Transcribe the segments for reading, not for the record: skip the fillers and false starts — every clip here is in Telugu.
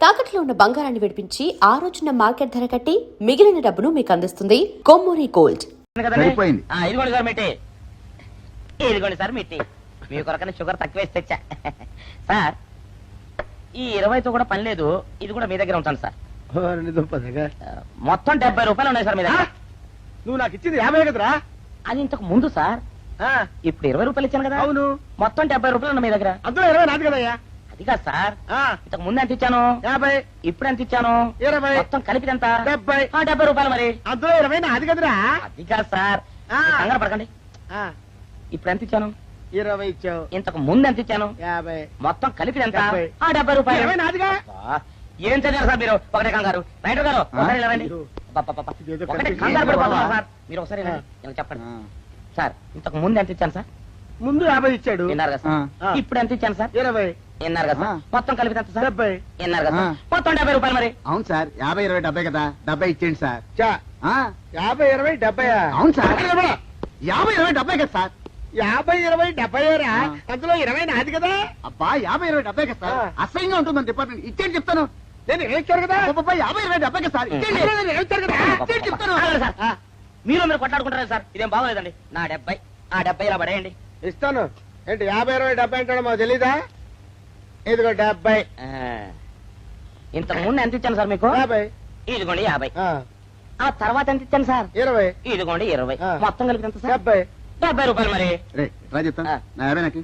తాకట్లో ఉన్న బంగారాన్ని విడిపించి ఆ రోజున మార్కెట్ ధర కట్టి మిగిలిన డబ్బును మీకు అందిస్తుంది కొమ్మూరి గోల్డ్. ఇదిగోండి సార్ మిట్టి, ఇదిగోండి సార్ మిట్టి. మీ కొరకనే షుగర్ తక్కువ వేసి తెచ్చా సార్. ఈ 20తో కూడా పని లేదు, ఇది కూడా మీ దగ్గర ఉంటాను సార్. మొత్తం 70 రూపాయలు ఉన్నాయి సార్ మీ దగ్గర. నువ్వు నాకు ఇచ్చింది 50 కదరా? అది ఇంతకు ముందు సార్, ఇప్పుడు 20 రూపాయలు ఇచ్చాను కదా. అవును, మొత్తం 70 రూపాయలు ఉన్నాయి మీ దగ్గర. అందులో 20 నాది కదయ్యా. అది కాదు సార్, ఇంతకు ముందు ఎంత ఇచ్చాను? 50. ఇప్పుడు ఎంత ఇచ్చాను? 20. మొత్తం కలిపి ఎంత? 70. 70 రూపాయలు. మరి అందులో 20 నాది కదరా? అది కాదు సార్, కంగారు పడకండి. ఇప్పుడు ఎంత ఇచ్చాను? 20 ఇచ్చావు. ఇంతకు ముందు ఎంత ఇచ్చాను? 50. మొత్తం కలిపి ఎంత? 70. 70 రూపాయలు. 20 నాదిగా. ఏం చదివారు సార్ మీరు? ఒకటే కంగారు. రైటర్ గారు ఒకసారి ఇలా రండి. ఒకటే కంగారు పడిపోతున్నారు సార్. మీరు ఒకసారి ఇలా రండి. ఇలా చెప్పండి సార్. ఇంతకు ముందు ఎంత ఇచ్చాను సార్? ముందు 50 ఇచ్చాడు. విన్నారు కదా సార్. ఇప్పుడు ఎంత ఇచ్చాను సార్? 20. విన్నారు కదా సార్. మొత్తం కలిపి ఎంత సార్? 70. విన్నారు కదా సార్. మొత్తం 70 రూపాయలు. మరి అవును సార్, 50, 20, 70 కదా. 70 ఇచ్చేయండి సార్. 50, 20, 70. అవును సార్, 50, 20, 70 కదా సార్. 50, 20, 70 రా. అందులో 20 నాది కదా. అబ్బా, 50, 20, 70 కదా సార్. అసహ్యంగా ఉంటుంది డిపార్ట్మెంట్. ఇచ్చేయండి చెప్తాను. నేను ఇచ్చారు కదా. 50, 20, 70 కదా సార్. ఇచ్చేయండి. ఇచ్చారు కదా. ఇచ్చేయండి చెప్తాను. ఆగండి సార్. మీరు కొట్లాడుకుంటారా సార్? ఇదేం బాగోలేదండి. నా 70 ఆ 70 ఇలా పడేయండి. ఇస్తాను. ఏంటి 50, 20, 70 అంటాడు మాకు తెలీదా? ఇదిగో 70. ఇంతకు ముందు ఎంత ఇచ్చాను సార్ మీకు? 50. ఇదిగోండి 50. ఆ తర్వాత ఎంత ఇచ్చాను సార్? 20. ఇదిగోండి 20. మొత్తం కలిపి ఎంత సార్? 70. 70 రూపాయలు. మరి రే, రా చెప్తాను. నా 50 నాకు.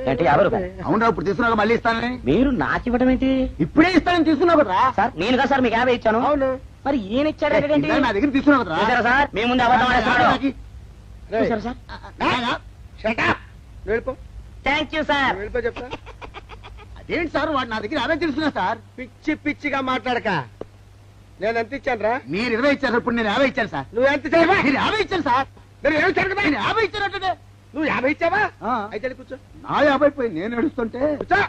ఏంటి 50 రూపాయలు? అవును, ఇప్పుడు తీసుకున్నావు మళ్ళీ ఇస్తానని. మీరు నాకు ఇవ్వడం ఏంటి? ఇప్పుడే ఇస్తానని తీసుకున్నావు కదా సార్. నేను కదా సార్ మీకు 50 ఇచ్చాను. అవును. మరి ఈయన ఇచ్చాడు ఏంటి? నా దగ్గర తీసుకున్నావు కదా. చూసారా సార్, మీ ముందు అబద్ధం ఆడేస్తున్నాడు. రేయ్, చూసారా సార్? shut up. వెళ్ళిపో. Thank you sir. వెళ్ళిపో చెప్తా. అదేంటి సార్, వాడు నా దగ్గర 50 తీసుకున్నా సార్. పిచ్చి పిచ్చిగా మాట్లాడక. నేను ఎంత ఇచ్చాను రా? మీరు 20 ఇచ్చారు, ఇప్పుడు నేను 50 ఇచ్చాను సార్. నువ్వు ఎంత ఇచ్చావా? మీరు 50 ఇచ్చాను సార్. నేను 50 ఇచ్చాను కదా. నేను 50 ఇచ్చానంటే నువ్వు 50 ఇచ్చావా? అయితే వెళ్ళి కూర్చో. నా 50 పోయి నేను ఏడుస్తుంటే. కూర్చో.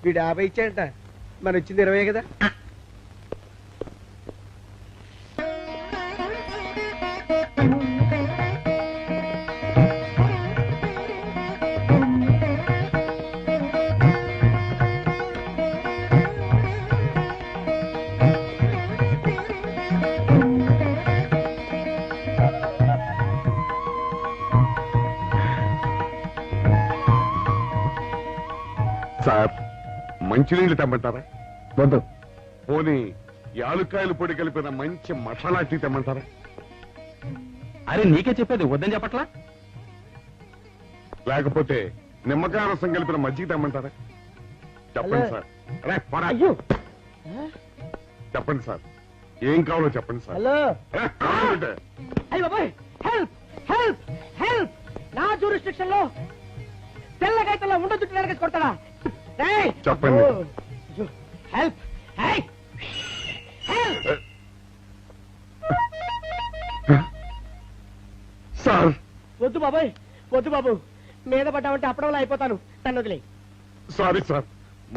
వీడు 50 ఇచ్చాడంట, మన ఇచ్చింది 20 కదా. సార్, మంచినీళ్ళు తెమ్మంటారా? వద్దు. పోనీ యాలుక్కాయలు పొడి కలిపిన మంచి మసాలా టీ తెమ్మంటారా? అరే నీకే చెప్పేది వద్దని చెప్పట్లా? లేకపోతే నిమ్మకాయ రసం కలిపిన మజ్జిగ తెమ్మంటారా? చెప్పండి హలో. సార్. రే, పోరా. అయ్యో. చెప్పండి సార్, ఏం కావాలో చెప్పండి సార్. హలో. రే, కావాలంటే. అయ్య బాబాయ్, హెల్ప్ హెల్ప్ హెల్ప్. నా జ్యూరిస్డిక్షన్ లో తెల్లగైతల్లో ఉండొచ్చు నరకేసి కొడతాడా? రేయ్, చెప్పండి. హెల్ప్. హే, హెల్ప్. సార్, వద్దు బాబాయ్, వద్దు బాబు. మీద పడ్డామంటే అప్పడంలో అయిపోతాను. తను వదిలే. సారీ సార్,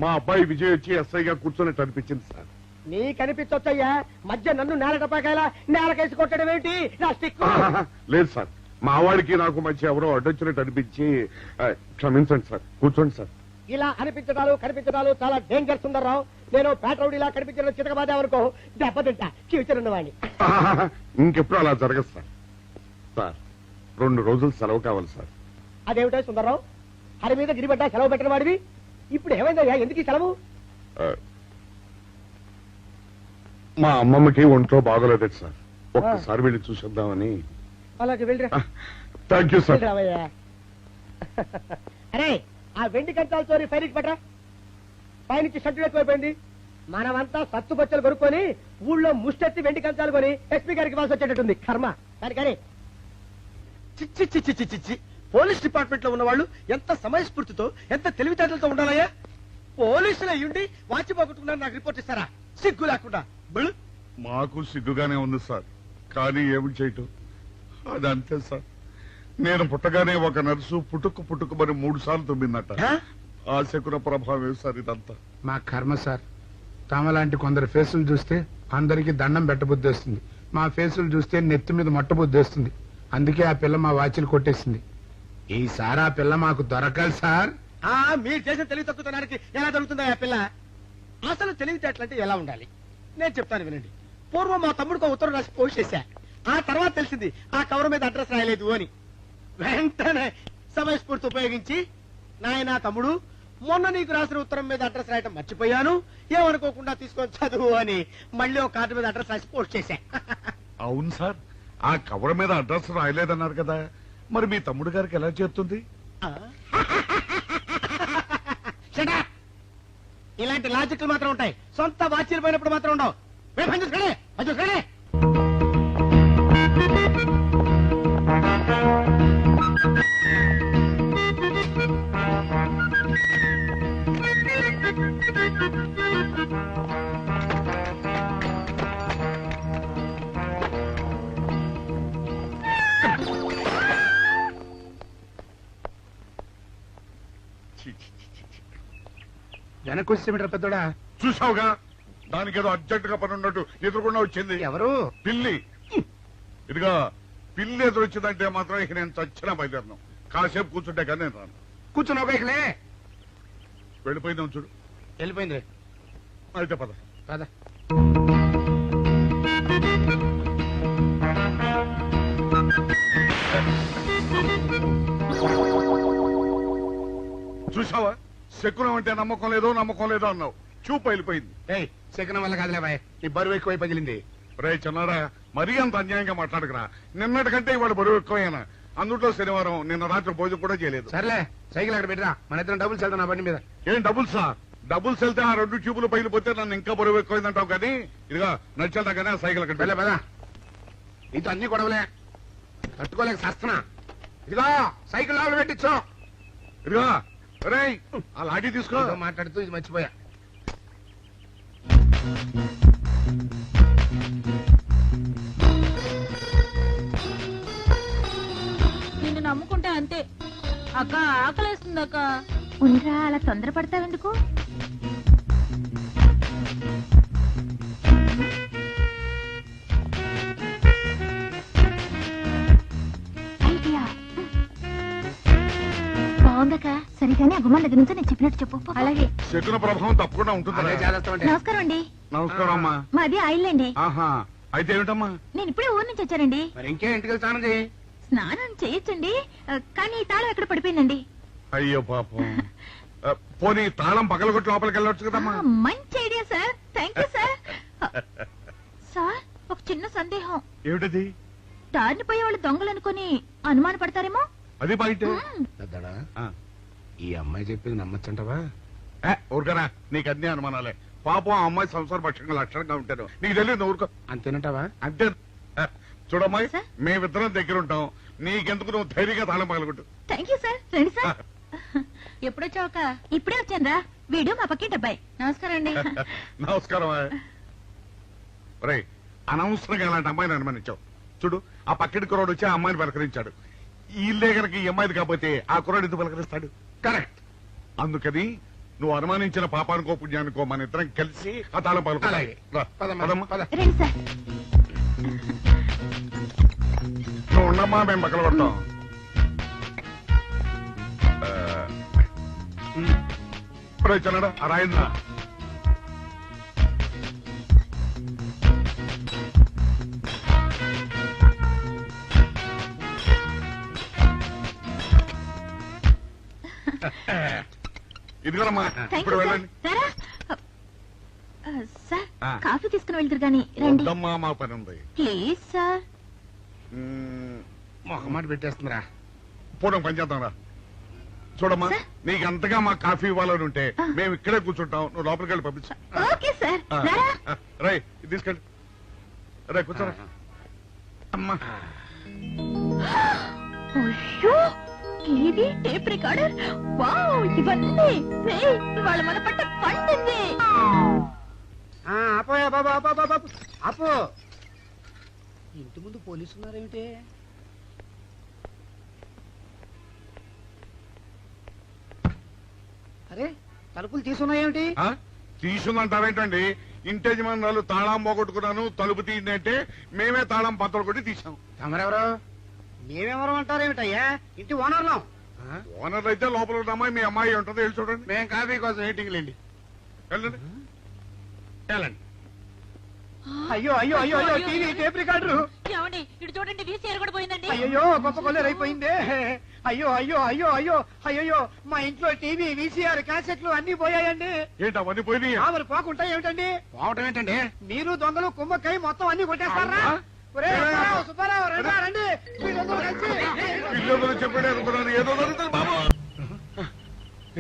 మా అబ్బాయి విజయ్ వచ్చి ఎస్ఐగా కూర్చొని అనిపించింది సార్. నీ కనిపించొచ్చయ్యా, మధ్య నన్ను నేలకపాకాయలా నేలకేసి కొట్టడం ఏంటి? నా స్టిక్. లేదు సార్, మా వాడికి నాకు మధ్య ఎవరో అడ్డొచ్చినట్టు అనిపించి క్షమించండి సార్. కూర్చోండి సార్. ఇలా అనిపించడాలు కనిపించడాలు చాలా డేంజర్ సుందర్రావు. నేను పేట్రౌడీలా కనిపించడం చితకబాదామనుకో, దెబ్బతింటా ఫ్యూచర్ ఉన్నవాడిని. ఇంకెప్పుడు అలా జరగదు సార్. సార్, 2 రోజులు సెలవు కావాలి సార్. అదేమిటో సుందర్రావు, హరి మీద గిరిబడ్డా సెలవు పెట్టిన వాడివి. ఇప్పుడు ఏమైందయ్యా, ఎందుకు ఈ సెలవు? మా అమ్మమ్మకి ఒంట్లో బాగోలేదు సార్, ఒక్కసారి వెళ్ళి చూసేద్దామని. అలాగే వెళ్ళిరా. Thank you sir. వెళ్ళిరావయ్యా. అరే, ఆ వెండి కంచాల చోరీ ఫైరికి పట్రా. పైనుంచి షట్టు ఎక్కువైపోయింది. మనమంతా సత్తు బొచ్చలు కొనుక్కొని ఊళ్ళో ముష్టెత్తి వెండి కంచాలు కొని ఎస్పీ గారికి ఇవ్వాల్సి వచ్చేటట్టుంది. కర్మ. కానీ చిచ్చి చిచ్చి చిచ్చి చిచ్చి. పోలీస్ డిపార్ట్మెంట్ లో ఉన్న వాళ్ళు ఎంత సమయస్ఫూర్తితో, ఎంత తెలివితేటలతో ఉండాలయ్యా. పోలీసులు అయ్యుండి వాచి పోగొట్టుకున్నారు నాకు రిపోర్ట్ ఇస్తారా? సిగ్గు లేకుండా. మాకు సిగ్గుగానే ఉంది సార్, కానీ ఏమి చేయటం, అదంతే సార్. నేను పుట్టగానే ఒక నర్సు పుట్టుకు మరి 3 సార్లు తుమ్మిందట. ఆ శకున ప్రభావం సార్ ఇదంతా. మా కర్మ సార్. తమలాంటి కొందరు ఫేసులు చూస్తే అందరికి దండం పెట్టబుద్ధి వస్తుంది. మా ఫేసులు చూస్తే నెత్తి మీద మొట్టబుద్ధి వస్తుంది. అందుకే ఆ పిల్ల మా వాచిలు కొట్టేసింది. ఈసారి ఆ పిల్ల మాకు దొరకాలి సార్. మీరు చేసిన తెలివి తక్కువతనానికి ఎలా దొరుకుతుందా ఆ పిల్ల? అసలు తెలివితేటలంటే ఎలా ఉండాలి నేను చెప్తాను వినండి. పూర్వం మా తమ్ముడికి ఒక ఉత్తరం రాసి పోస్ట్ చేశా. ఆ తర్వాత తెలిసింది ఆ కవర్ మీద అడ్రస్ రాయలేదు అని. వెంటనే సమయస్ఫూర్తి ఉపయోగించి నాయనా తమ్ముడు, మొన్న నీకు రాసిన ఉత్తరం మీద అడ్రస్ రాయటం మర్చిపోయాను, ఏమనుకోకుండా తీసుకొని చదువు అని మళ్ళీ ఒక కార్డు మీద అడ్రస్ రాసి పోస్ట్ చేశా. అవును సార్, ఆ కవర్ మీద అడ్రస్ రాయలేదన్నారు కదా, మరి మీ తమ్ముడు గారికి ఎలా చేస్తుంది? Shut up! ఇలాంటి లాజిక్లు మాత్రం ఉంటాయి, సొంత వాచ్యలు పోయినప్పుడు మాత్రం ఉండవు. పని చూసుకోండి, పని చూసుకోండి. వెనక్కి వచ్చేమిట్రా పెద్దోడా? చూసావుగా, దానికేదో అర్జెంట్ గా పని ఉన్నట్టు ఎదురుకుండా వచ్చింది. ఎవరు? పిల్లి. ఇదిగా పిల్లి ఎదురు వచ్చిందంటే మాత్రం ఇక నేను చచ్చిన బయలుదేరను. కాసేపు కూర్చుంటే కానీ నేను రాను. కూర్చున్నావు బైక్లే. వెళ్ళిపోయిందాం చూడు. వెళ్ళిపోయింది. అయితే పద. పద. చూసావా, శకునం అంటే నమ్మకం లేదో అన్నావు. చూపు వెళ్ళిపోయింది. ఏయ్, శకనం వల్ల కాదులే బాయ్, నీ బరువు ఎక్కువై పగిలింది. రే చిన్నారా, మరీ అంత అన్యాయంగా మాట్లాడకురా. నిన్నటికంటే ఇవాళ బరువు ఎక్కువైనా. అందులో శనివారం నిన్న రాత్రి భోజనం కూడా చేయలేదు. సర్లే, సైకిల్ అక్కడ పెట్టరా, మన ఇద్దరం డబ్బులు వెళ్తాం నా బండి మీద. ఏం డబుల్సా? డబుల్స్ వెళ్తే ఆ 2 ట్యూబులు పగిలిపోతే నన్ను ఇంకా బరువు ఎక్కువైందంటావు. కానీ ఇదిగా నడిచేద్దాం కానీ ఆ సైకిల్ అక్కడ వెళ్ళే పదా. నీతో అన్ని గొడవలే, తట్టుకోలేక సస్తున్నా. ఇదిగో సైకిల్ లోపల పెట్టించు. ఇదిగా రే, ఆ లాఠీ తీసుకో. ఏదో మాట్లాడుతూ ఇది మర్చిపోయా. నిన్ను నమ్ముకుంటే అంతే. అక్క ఆకలేస్తుంది అక్క. ఉండరా, అలా తొందరపడతావెందుకు? ఐడియా బాగుందక్క. సరిగానే ఆ గుమ్మం దగ్గర నుంచి నేను చెప్పినట్టు చెప్పు. అలాగే. శకున ప్రభావం తప్పకుండా ఉంటుంది. అదే చేస్తామంటే. నమస్కారం అండి. నమస్కారం అమ్మా. మాది ఆయిల్ అండి. ఆహా, అయితే ఏమిటమ్మా? నేను ఇప్పుడే ఊరు నుంచి వచ్చానండి. మరి ఇంకే ఇంటికి వెళ్తానది. స్నానం చేయొచ్చండి, కానీ ఈ తాళం ఎక్కడ పడిపోయిందండి. అయ్యో పాపం. పోనీ తాళం పగలగొట్టి లోపలికి వెళ్ళొచ్చు కదమ్మా. మంచి idea sir, thank you sir. Sir, ఒక చిన్న సందేహం. ఏమిటది? దారిని పోయే వాళ్ళు దొంగలు అనుకుని అనుమాన పడతారేమో. అది బయట. పెద్దడా, ఈ అమ్మాయి చెప్పింది నమ్మచ్చంటవా? ఊరుకరా, నీకు అన్ని అనుమానాలే. పాపం ఆ అమ్మాయి సంసార పక్షంగా లక్షణంగా ఉంటాను. నీకు తెలియదు, ఊరుకో. అంతేనంటావా? అంతే. చూడమ్మాయి, సార్? మేమిద్దరం దగ్గర ఉంటాం. నీకెందుకు, నువ్వు ధైర్యంగా తాళం పగలగొట్టు. Thank you sir. రండి సార్. ఎప్పుడొచ్చావక్క? ఇప్పుడే వచ్చాను రా. వీడు మా పక్కింటి అబ్బాయి. నమస్కారం అండి. నమస్కారం. రే, అనవసరంగా అలాంటి అమ్మాయిని అనుమానించావు. చూడు, ఆ పక్కటి కుర్రాడు వచ్చి ఆ అమ్మాయిని పలకరించాడు. ఈ ఇల్లే కనుక ఈ అమ్మాయిది కాకపోతే ఆ కుర్రాడు ఎందుకు పలకరిస్తాడు? కరెక్ట్. అందుకని నువ్వు అనుమానించిన పాపానికో పుణ్యానికో మన ఇద్దరం కలిసి ఆ తాళం పలుకు. అలాగే. పదమ్మా, పద. రండి సార్. నువ్వు ఉండమ్మా, మేము పక్కన పడతాం. చల్లడా ఆ రాయిందా? ఇదిగోనమ్మా, థ్యాంక్ ఇప్పుడు యూ సార్. వెళ్ళండి. రారా. సార్, ఆ. కాఫీ తీసుకుని వెళ్తారు గాని రండి వద్దమ్మా, మా పని ఉంది. Please sir. ఒక మాట పెట్టేస్తుందిరా. పూర్వం పని చేద్దాం రా. చూడమ్మా, సార్? నీకు అంతగా మా కాఫీ ఇవ్వాలని ఉంటే మేము ఇక్కడే కూర్చుంటాం. నువ్వు లోపలికి వెళ్ళి పంపించు. Okay sir. రారా. రై, ఇది తీసుకెళ్ళి. రే, కూర్చోరా. అమ్మా, అయ్యో, టీవీ, టేప్ రికార్డర్, వావ్, ఇవన్నీ. రేయ్, ఇవాళ మన పట్ట పండింది. అపోయా బాబా, అపో. ఇంటి ముందు పోలీసు ఉన్నారేమిటి? అరే, తలుపులు తీసున్నాయేమిటి? తీసుందంటారేంటండి? ఇంటి యజమానురాలు తాళం పోగొట్టుకున్నాను, తలుపు తీయండి అంటే మేమే తాళం పత్తలు కొట్టి తీసాం. తమరెవరు? మేమెవరం అంటారేమిటయ్యా? ఇంటి ఓనర్లం. ఓనర్ అయితే లోపల ఉన్న అమ్మాయి మీ అమ్మాయి ఉంటుందో వెళ్ళి చూడండి. మేము కాఫీ కోసం వెయిటింగ్ లేండి. వెళ్ళండి. పెట్టాలండి. అయ్యో అయ్యో అయ్యో అయ్యో టీవీ టేప్ రికార్డరు. ఏమండి ఇటు చూడండి వీసీఆర్ కూడా పోయిందండి. అయ్యో గొప్ప కొల్లేరైపోయిందే. అయ్యో అయ్యో అయ్యో అయ్యో అయ్యో మా ఇంట్లో టీవీ వీసీఆర్ క్యాసెట్లు అన్ని పోయాయండి. ఏంటి అవన్నీ పోయినాయి? మరి పోకుంటా ఏమిటండి? పోవటం ఏంటండి? మీరు దొంగలు కుమ్మక్కై మొత్తం అన్ని కొట్టేస్తారా? ఒరేయ్, సుబ్బారావు, సుబ్బారావు, రండి, రండి. మీరందరూ కలిసి. పిల్లలు చెప్పాడు అనుకున్నాను, ఏదో జరుగుతుంది బాబు.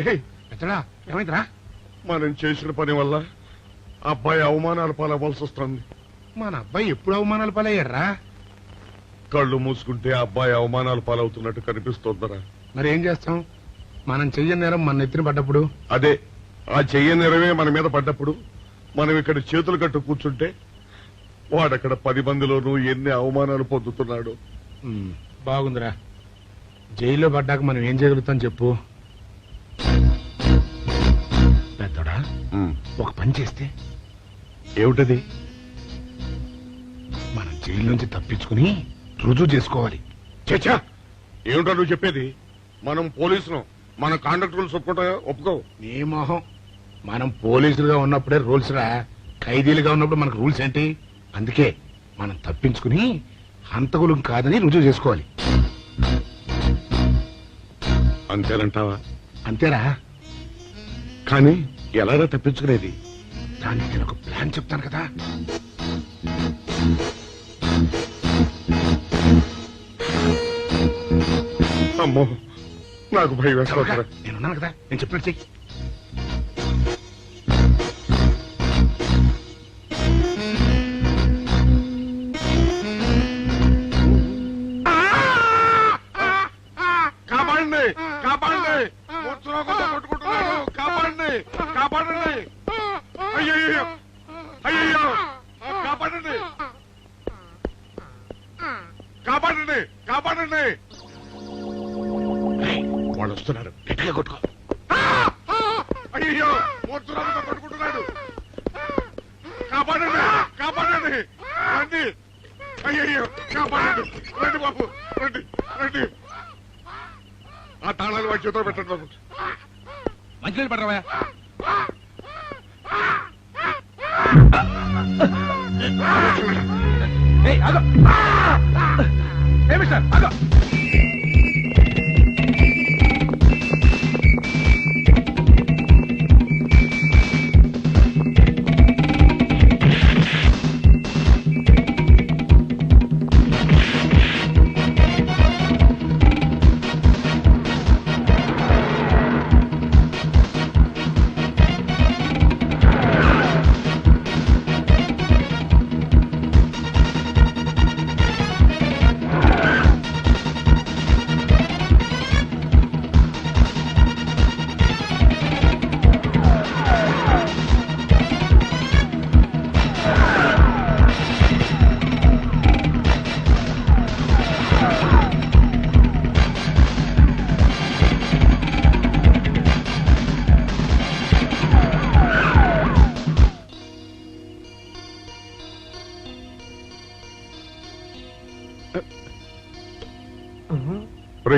ఏయ్, పెద్దడా ఏమైందిరా? మనం చేసిన పని వల్ల అబ్బాయి అవమానాలు పాలవలసి వస్తుంది. మన అబ్బాయి ఎప్పుడు అవమానాలు పాలయ్యారా? కళ్ళు మూసుకుంటే అబ్బాయి అవమానాలు పాలవుతున్నట్టు కనిపిస్తోందరా. మరి ఏం చేస్తాం? మనం చెయ్యని నేరం మన నెత్తిన పడ్డప్పుడు. అదే ఆ చెయ్య నెరవే మన మీద పడ్డప్పుడు మనం ఇక్కడ చేతులు కట్టు కూర్చుంటే వాడక్కడ 10 మందిలోనూ ఎన్ని అవమానాలు పొందుతున్నాడు. బాగుందిరా. జైల్లో పడ్డాక మనం ఏం చేయగలుగుతాం చెప్పు. పెద్దడా ఒక పని చేస్తే ఏమిటది? మనం జైలు నుంచి తప్పించుకుని రుజువు చేసుకోవాలి. చచ్చా, ఏమిటో నువ్వు చెప్పేది? మనం పోలీసులు, మన కాండక్ట్ రూల్స్ ఒప్పుకో. నీ మొహం. మనం పోలీసులుగా ఉన్నప్పుడే రూల్స్ రా. ఖైదీలుగా ఉన్నప్పుడు మనకు రూల్స్ ఏంటి? అందుకే మనం తప్పించుకుని హంతకులు కాదని రుజువు చేసుకోవాలి. అంతేనంటావా? అంతేరా. కానీ ఎలాగా తప్పించుకునేది? దానికి నేను ఒక ప్లాన్ చెప్తాను కదా. అమ్మో, నాకు భయం వేస్తారా. నేనున్నాను కదా, నేను చెప్పినట్టు చెయ్యి. కాపాడండి, కాపాడండి, మూర్ఛలోకంతో కొట్టుకుంటున్నాడు. కాపాడండి, కాపాడండి. అయ్యయ్యో, అయ్యయ్యో, కాపాడండి, కాపాడండి, కాపాడండి. వాళ్ళు వస్తున్నారు, గట్టిగా కొట్టుకో. అయ్యో, మూర్ఛలోకంతో కొట్టుకుంటున్నాడు. కాపాడండి, కాపాడండి, రండి. అయ్యయ్యో, కాపాడండి, రండి బాబు, రండి, రండి. ఆ తాళాలు వాడి చేతిలో పెట్టండి బాబు. మంచినీళ్ళు పడరావా? ఏమి సార్ ఆగో.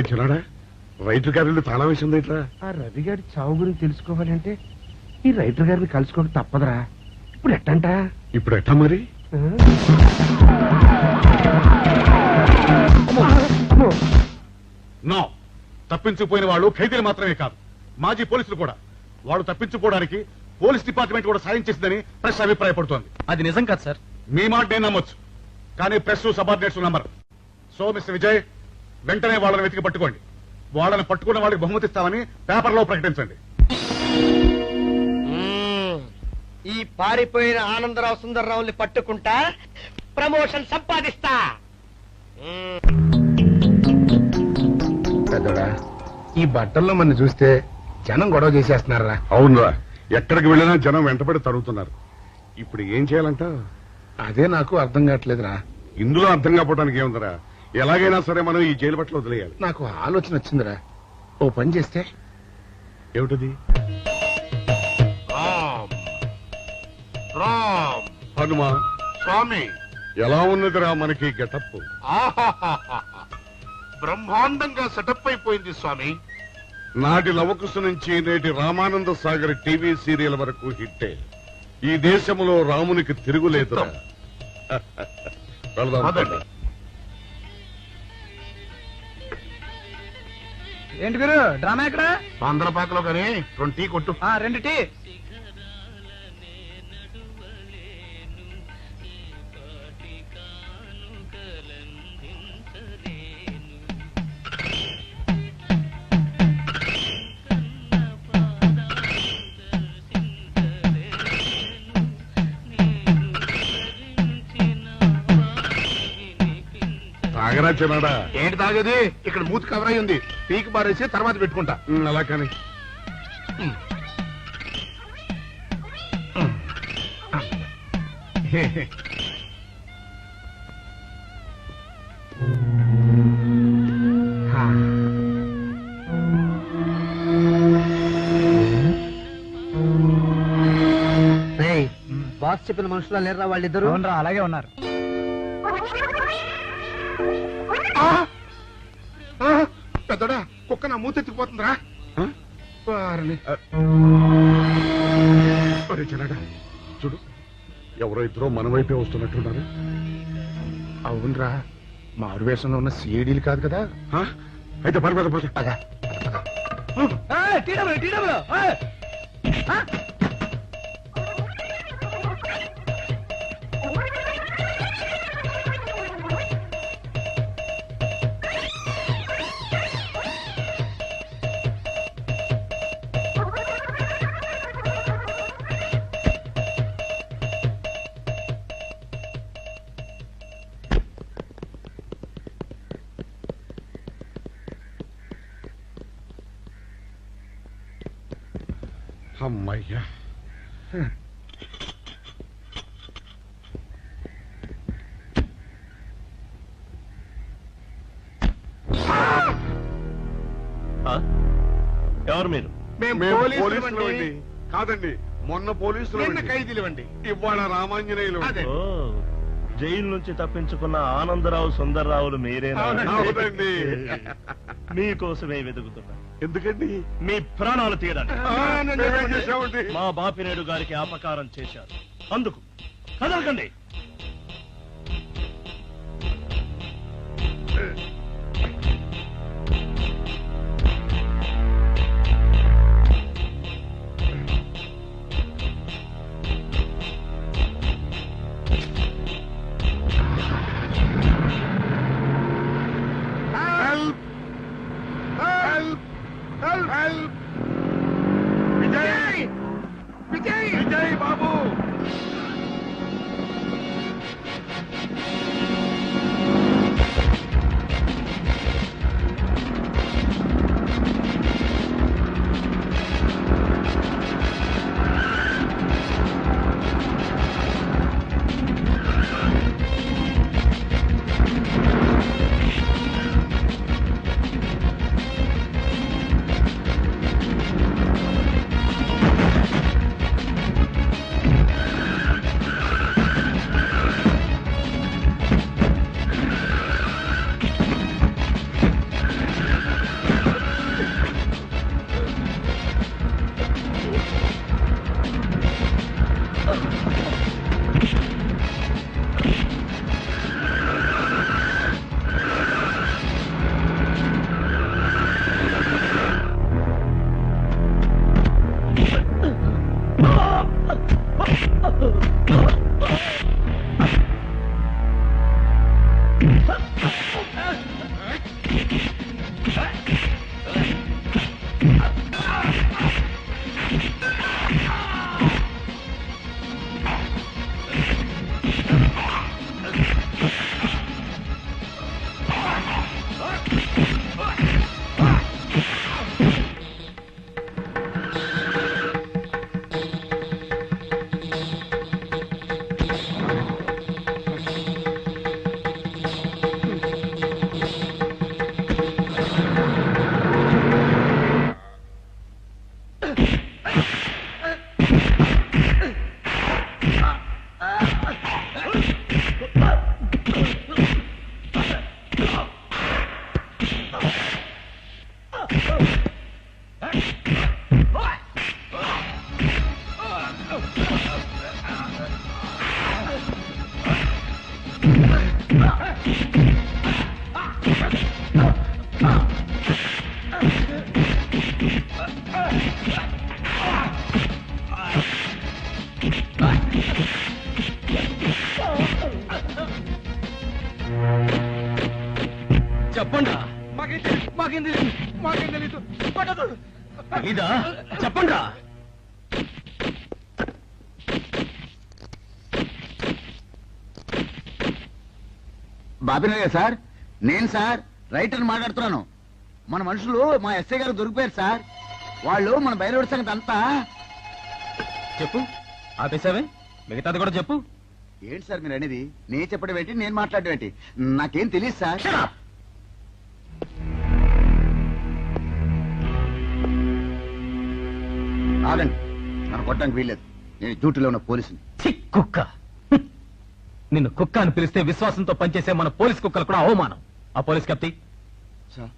చిన్నాడా, రైతు గారిని తాళం వేసింది ఇట్లా. ఆ రవి గారి చావు గురించి తెలుసుకోవాలంటే ఈ రైటర్ గారిని కలుసుకోక తప్పదురా. ఇప్పుడు ఎట్టంట? ఇప్పుడు ఎట్టా మరి? నో, తప్పించుకుపోయిన వాళ్ళు ఖైదీలు మాత్రమే కాదు, మాజీ పోలీసులు కూడా. వాడు తప్పించుకోవడానికి పోలీస్ డిపార్ట్మెంట్ కూడా సాయం చేసిందని ప్రెస్ అభిప్రాయపడుతోంది. అది నిజం కాదు సార్. మీ మాట నేను నమ్మొచ్చు, కానీ press subordinates number. So mister Vijay, వెంటనే వాళ్ళని వెతికి పట్టుకోండి. వాళ్ళని పట్టుకున్న వాళ్ళకి బహుమతి ఇస్తామని పేపర్లో ప్రకటించండి. ఈ పారిపోయిన ఆనందరావు సుందర్రావుని పట్టుకుంటా ప్రమోషన్ సంపాదిస్తా. పెద్దడా, ఈ బట్టల్లో మన చూస్తే జనం గొడవ చేసేస్తున్నారా? అవునరా, ఎక్కడికి వెళ్ళినా జనం వెంటబడి తరుగుతున్నారు. ఇప్పుడు ఏం చేయాలంట? అదే నాకు అర్థం కావట్లేదురా. ఇందులో అర్థం కాకపోవడానికి ఏముందిరా, ఎలాగైనా సరే మనం ఈ జైలు బట్టలు వదిలేయాలి. నాకు ఆలోచన వచ్చిందిరా. ఓ పని చేస్తే. ఏమిటది? హనుమా స్వామి, ఎలా ఉన్నదిరా మనకి గెటప్? బ్రహ్మాండంగా సెటప్ అయిపోయింది స్వామి. నాటి లవకుశ నుంచి నేటి రామానంద సాగర్ టీవీ సీరియల్ వరకు హిట్టే. ఈ దేశంలో రామునికి తిరుగులేదు. ఏంటి గురు డ్రామా ఎక్కడ? పందలపాకలో కానీ 2 టీ కొట్టు. 2 టీ. తాగరా చిన్నాడా? ఏంటి తాగేది? ఇక్కడ మూతి కవర్ అయి ఉంది. పీకి బారేసి తర్వాత పెట్టుకుంటా. అలా కానీ బాస్ చెప్పిన మనుషులా లేరా వాళ్ళిద్దరు? అలాగే ఉన్నారు. పెద్దడా కుక్క నా మూతెత్తిపోతుందిరా. చిన్నాడా చూడు, ఎవరో ఇద్దరు మన వైపే వస్తున్నట్టున్నారు. అవునరా, మారు వేషంలో ఉన్న సీడీలు కాదు కదా. అయితే పర్వాలేదు పద. అమ్మయ్యా, ఎవరు మీరు? మేము పోలీసులు అండి. కాదండి, మొన్న పోలీసులు ఖైదీలు అండి. ఇవాళ రామాంజనేయులు. ఓ, జైలు నుంచి తప్పించుకున్న ఆనందరావు సుందర్రావులు మీరేనా? అవునండి. మీకోసమే వెతుకుతున్నా. ఎందుకండి? మీ ప్రాణాలు తీయడానికి. మేమేం చేశామండి? మా బాపినేడు గారికి అపకారం చేశారు, అందుకు కదలకండి. విజయ్! విజయ్! విజయ్ బాబు! చెప్పండి ఇదా చెప్పండి బాబినయ్య సార్, నేను సార్ రైటర్ మాట్లాడుతున్నాను. మన మనుషులు మా ఎస్ఐ గారు దొరికిపోయారు సార్. వాళ్ళు మన బయలుదేరి సంగతి అంతా. చెప్పు ఆపేసావే, మిగతాది కూడా చెప్పు. ఏంటి సార్ మీరు అనేది? నేను చెప్పడం ఏంటి, నేను మాట్లాడడం ఏంటి? నాకేం తెలియదు సార్. ఆగండి, నన్ను కొట్టడానికి వీల్లేదు. నేను డ్యూటీలో ఉన్న పోలీసుని. కుక్క నిన్ను కుక్క అని పిలిస్తే విశ్వాసంతో పనిచేసే మన పోలీస్ కుక్కలు కూడా అవమానం. ఆ పోలీస్ కత్తి సార్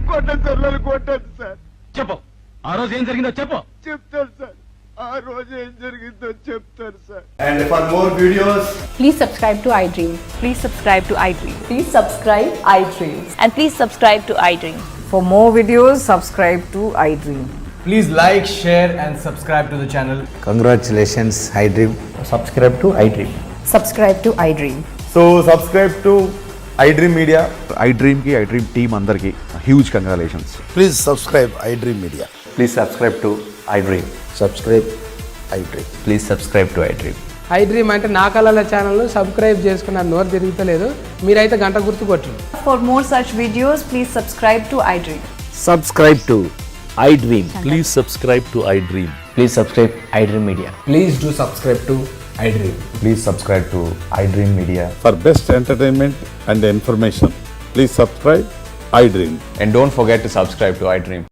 కొట్టండి సార్, నన్ను కొట్టండి సార్. చెప్పు ఆ రోజు ఏం జరిగిందో చెప్పు. చెప్తాను సార్, ఆ రోజు ఏం జరిగిందో చెప్తాను sir. And for more videos, Please subscribe to iDream. Please subscribe to iDream. Please subscribe iDream. And please subscribe to iDream. For more videos, subscribe to iDream. please like, share and subscribe to the channel. Congratulations, iDream. Subscribe to iDream. Subscribe to iDream. So subscribe to iDream Media. iDream ki iDream team andarki huge congratulations. Please subscribe iDream Media. Please subscribe to iDream. Subscribe iDream. Please subscribe to iDream. iDream అంటే నా కళల ఛానల్ సబ్స్క్రైబ్ చేసుకున్న నోరు తిరుగుతలేదు. మీరైతే గంట గుర్తు కొట్టండి. For more such videos, please subscribe to iDream. Subscribe to iDream. Please subscribe to iDream. Please subscribe iDream Media. Please do subscribe to iDream. Please subscribe to iDream Media. For best entertainment and information, please subscribe iDream. And don't forget to subscribe to iDream.